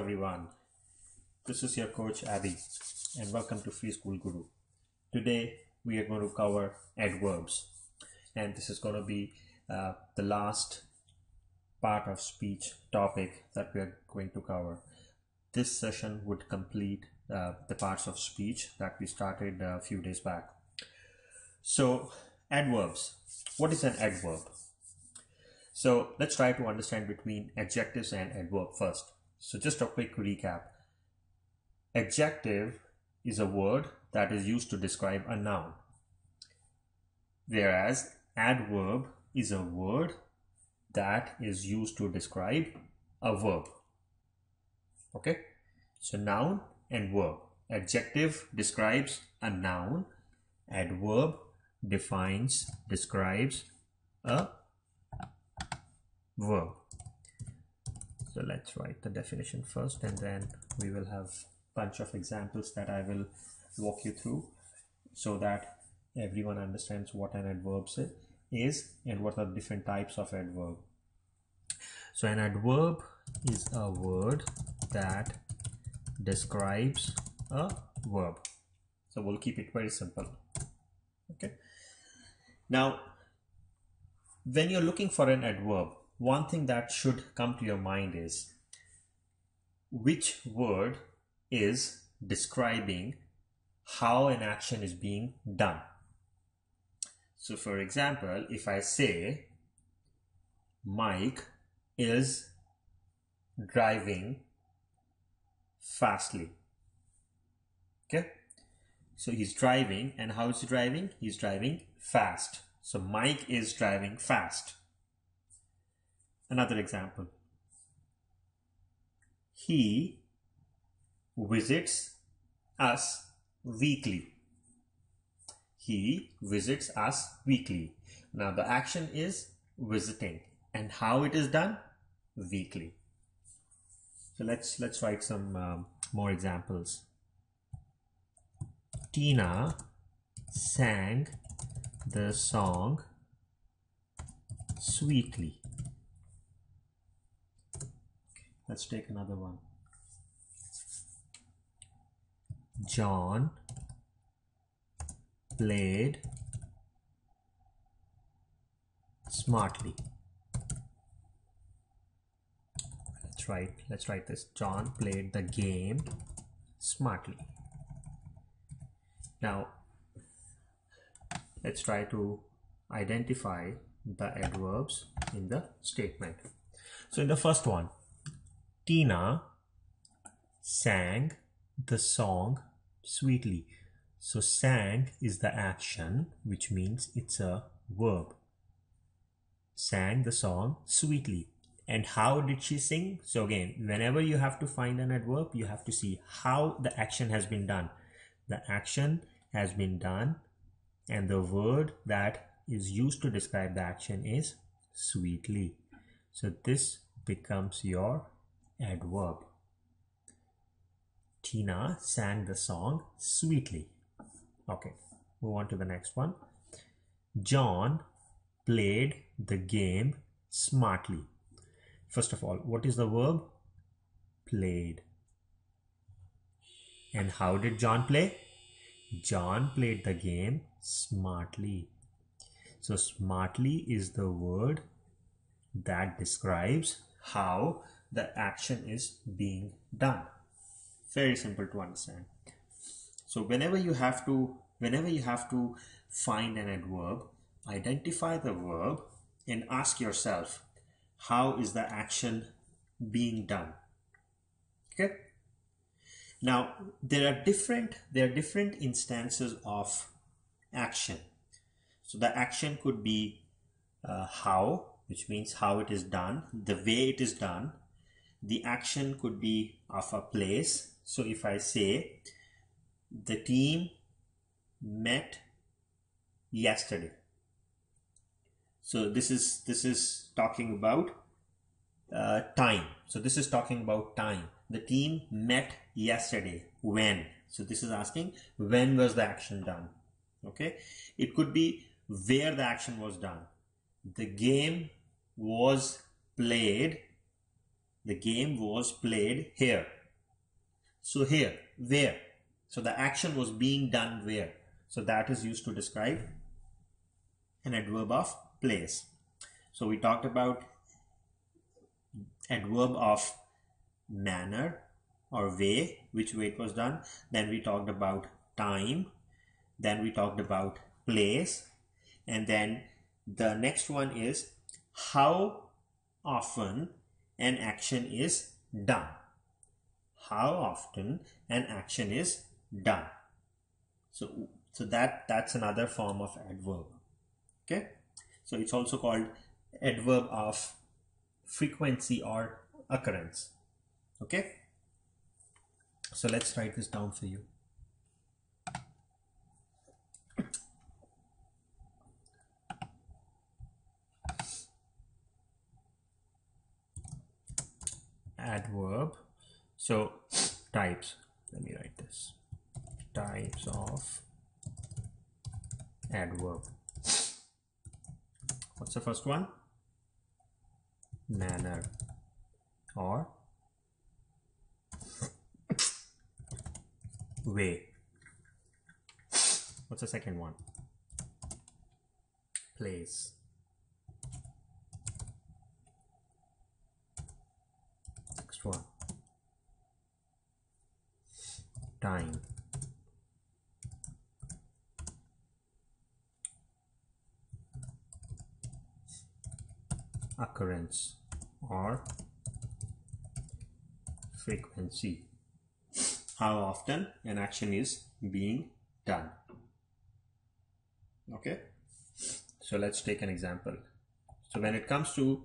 everyone. This is your coach Abby and welcome to Free School Guru. Today we are going to cover adverbs, and this is going to be the last part of speech topic that we are going to cover. This session would complete the parts of speech that we started a few days back. So adverbs. What is an adverb? So let's try to understand between adjectives and adverb first. So just a quick recap. Adjective is a word that is used to describe a noun, whereas adverb is a word that is used to describe a verb. Okay, so noun and verb. Adjective describes a noun, adverb describes a verb. So let's write the definition first, and then we will have a bunch of examples that I will walk you through so that everyone understands what an adverb is and what are different types of adverb. So an adverb is a word that describes a verb. So we'll keep it very simple. Okay. Now, when you're looking for an adverb, one thing that should come to your mind is which word is describing how an action is being done. So for example, if I say Mike is driving fastly. Okay, so he's driving, and how is he driving? He's driving fast. So Mike is driving fast. Another example. He visits us weekly. He visits us weekly. Now the action is visiting, and how it is done? Weekly. So let's write some more examples. Tina sang the song sweetly. Let's take another one. John played smartly. Let's write this. John played the game smartly. Now let's try to identify the adverbs in the statement. So in the first one, Tina sang the song sweetly. So sang is the action, which means it's a verb. Sang the song sweetly. And how did she sing? So again, whenever you have to find an adverb, you have to see how the action has been done. The action has been done, and the word that is used to describe the action is sweetly. So this becomes your adverb. Tina sang the song sweetly. Okay, move on to the next one. John played the game smartly. First of all, what is the verb? Played. And how did John play? John played the game smartly. So smartly is the word that describes how the action is being done. Very simple to understand. So whenever you have to find an adverb, identify the verb and ask yourself, how is the action being done? Okay. Now there are different instances of action. So the action could be how, which means how it is done, the way it is done. The action could be of a place. So if I say the team met yesterday. So this is talking about time. So this is talking about time. The team met yesterday. When? So this is asking when was the action done. Okay. It could be where the action was done. The game was played The game was played here. So here, where? So the action was being done where? So that is used to describe an adverb of place. So we talked about adverb of manner or way, which way it was done. Then we talked about time. Then we talked about place. And then the next one is how often an action is done. How often an action is done. So that's another form of adverb. Okay. So it's also called adverb of frequency or occurrence. Okay. So let's write this down for you. Adverb. So types. Let me write this. Types of adverb. What's the first one? Manner or way. What's the second one? Place. Next one. Time. Occurrence or frequency. How often an action is being done. Okay, so let's take an example. So when it comes to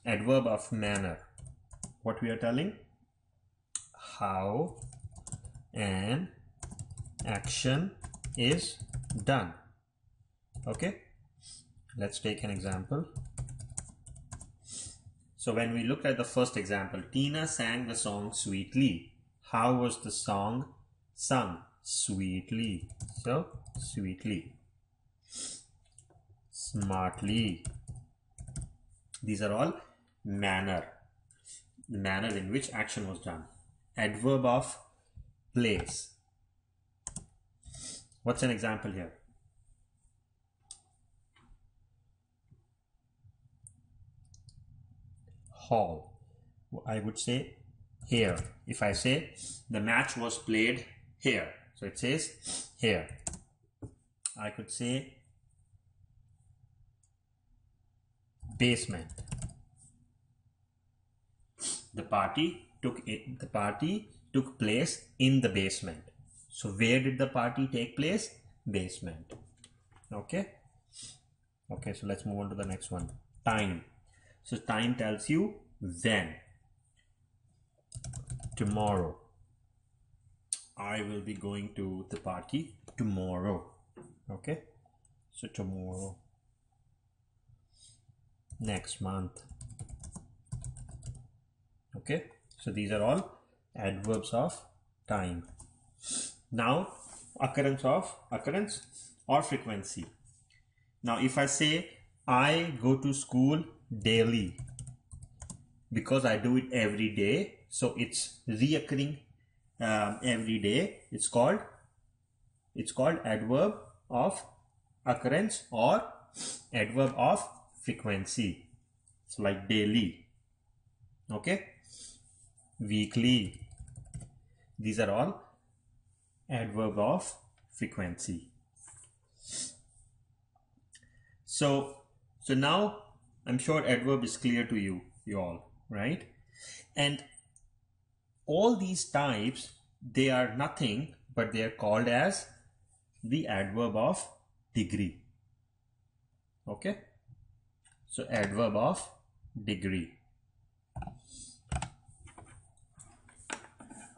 adverb of manner, what we are telling? How an action is done. Okay, let's take an example. So when we look at the first example, Tina sang the song sweetly. How was the song sung? Sweetly. So sweetly. Smartly. These are all manner. The manner in which action was done. Adverb of place. What's an example here? Hall. I would say here. If I say the match was played here, so it says here. I could say basement. The party took place in the basement. So where did the party take place? Basement. Okay. Okay, so let's move on to the next one. Time. So time tells you when. Tomorrow. I will be going to the party tomorrow. Okay. So tomorrow. Next month. Okay. So these are all adverbs of time. Now occurrence or frequency. Now if I say I go to school daily, because I do it every day, so it's reoccurring every day. It's called adverb of occurrence or adverb of frequency. It's like daily. Okay. Weekly. These are all adverb of frequency. So now I'm sure adverb is clear to you all, right? And all these types, they are nothing but they are called as the adverb of degree. Okay, so adverb of degree.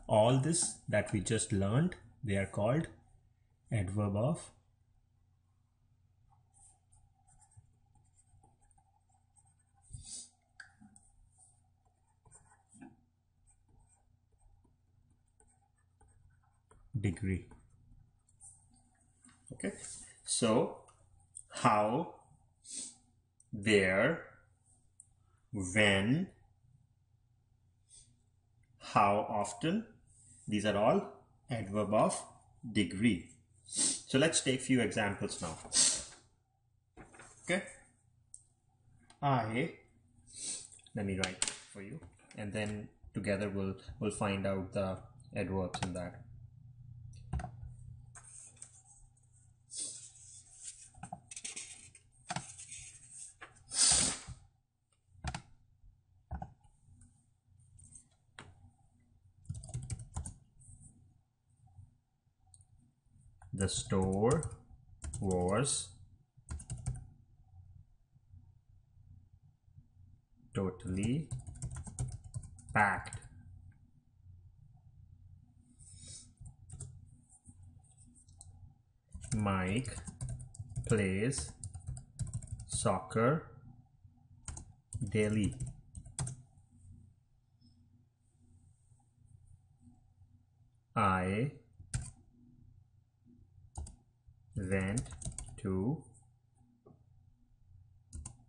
All this that we just learned, they are called adverb of degree. Okay, so how, where, when, how often. These are all adverb of degree. So let's take few examples now. Okay. Let me write for you, and then together we'll find out the adverbs in that. The store was totally packed. Mike plays soccer daily. I went to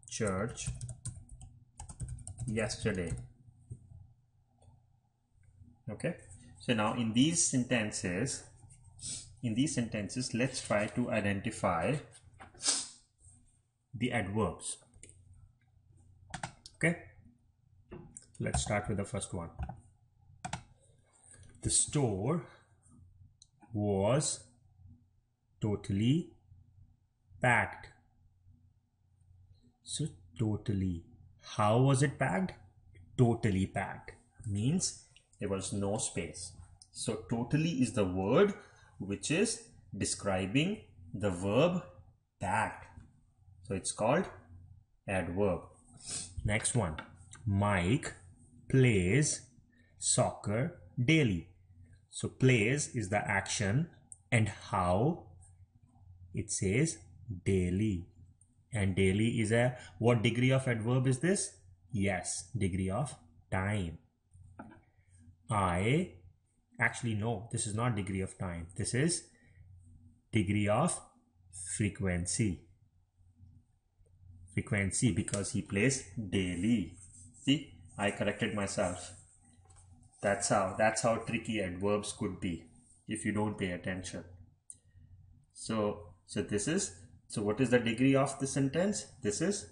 church yesterday. Okay, so now in these sentences, let's try to identify the adverbs. Okay, let's start with the first one. The store was totally packed. So totally, how was it packed? Totally packed means there was no space. So totally is the word which is describing the verb packed. So it's called adverb. Next one, Mike plays soccer daily. So plays is the action, and how? It says daily. And daily is a, what degree of adverb is this? Yes, degree of time. Actually no, this is not degree of time. This is degree of frequency. Frequency, because he plays daily. See, I corrected myself. That's how tricky adverbs could be if you don't pay attention. So what is the degree of the sentence? This is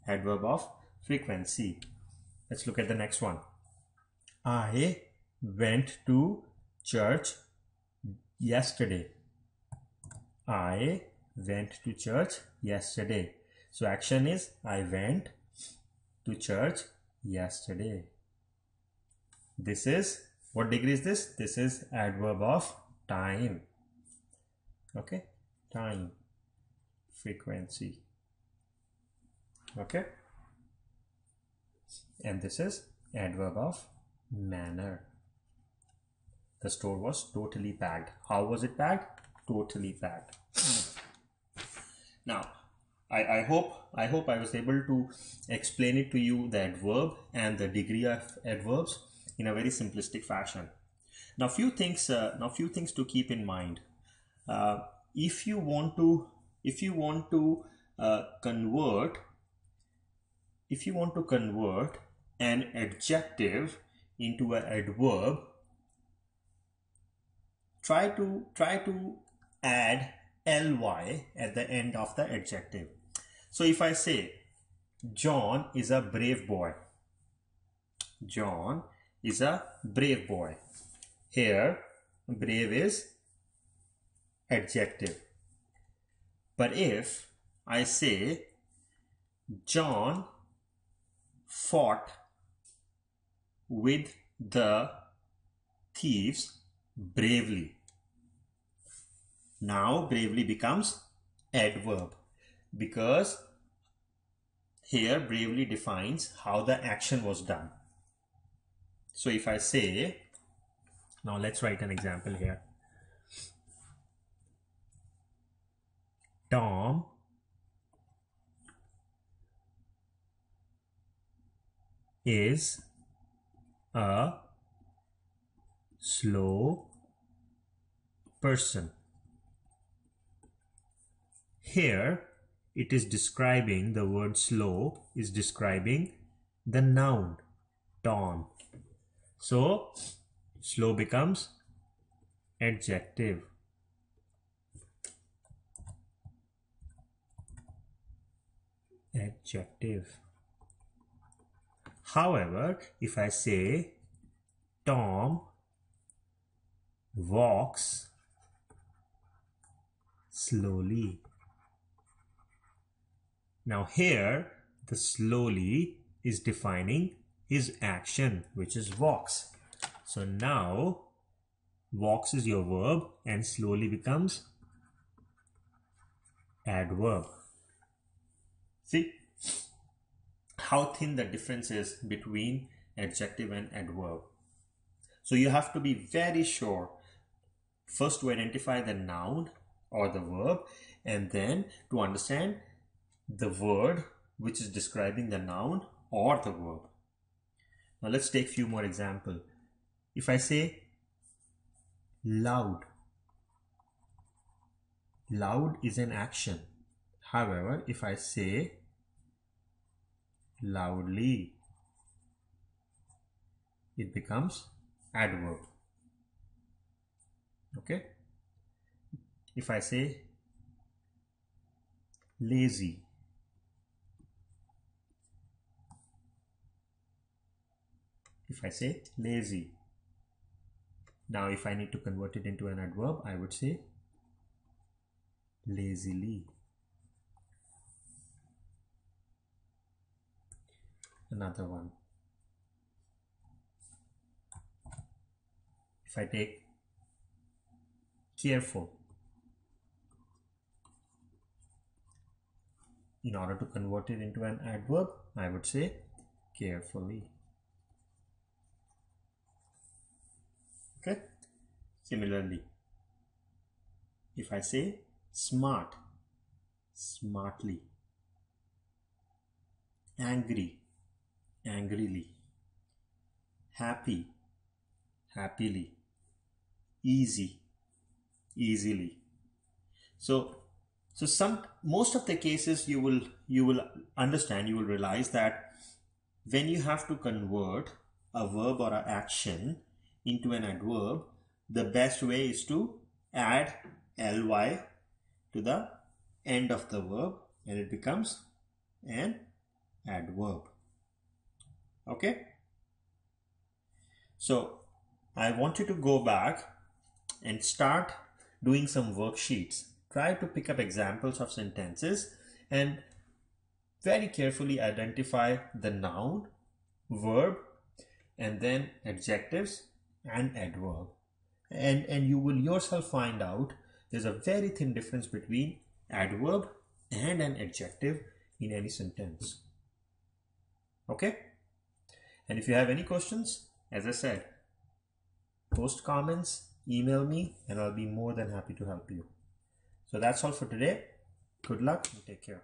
adverb of frequency. Let's look at the next one. I went to church yesterday. I went to church yesterday. So action is I went to church yesterday. This is, what degree is this? This is adverb of time. Okay, time, frequency. Okay, and this is adverb of manner. The store was totally packed. How was it packed? Totally packed. Now, I hope I was able to explain it to you, the adverb and the degree of adverbs, in a very simplistic fashion. Now, few things to keep in mind. If you want to convert an adjective into an adverb, try to add ly at the end of the adjective. So if I say John is a brave boy, John is a brave boy. Here brave is adjective. But if I say John fought with the thieves bravely, now bravely becomes adverb, because here bravely defines how the action was done. So if I say, now let's write an example here. Tom is a slow person. Here it is describing, the word slow is describing the noun Tom. So slow becomes adjective. Adjective. However, if I say Tom walks slowly. Now here the slowly is defining his action, which is walks. So now walks is your verb and slowly becomes adverb. See how thin the difference is between adjective and adverb. So you have to be very sure first to identify the noun or the verb, and then to understand the word which is describing the noun or the verb. Now let's take a few more examples. If I say loud, loud is an action. However, if I say loudly, it becomes adverb. Okay. If I say lazy, now if I need to convert it into an adverb, I would say lazily. Another one. If I take careful, in order to convert it into an adverb, I would say carefully. Okay. Similarly, if I say smart, smartly, angry, angrily, happy, happily, easy, easily. So most of the cases you will understand, you will realize that when you have to convert a verb or an action into an adverb, the best way is to add ly to the end of the verb and it becomes an adverb. Okay. So I want you to go back and start doing some worksheets. Try to pick up examples of sentences and very carefully identify the noun, verb, and then adjectives and adverb. And you will yourself find out there's a very thin difference between adverb and an adjective in any sentence. Okay? And if you have any questions, as I said, post comments, email me, and I'll be more than happy to help you. So that's all for today. Good luck and take care.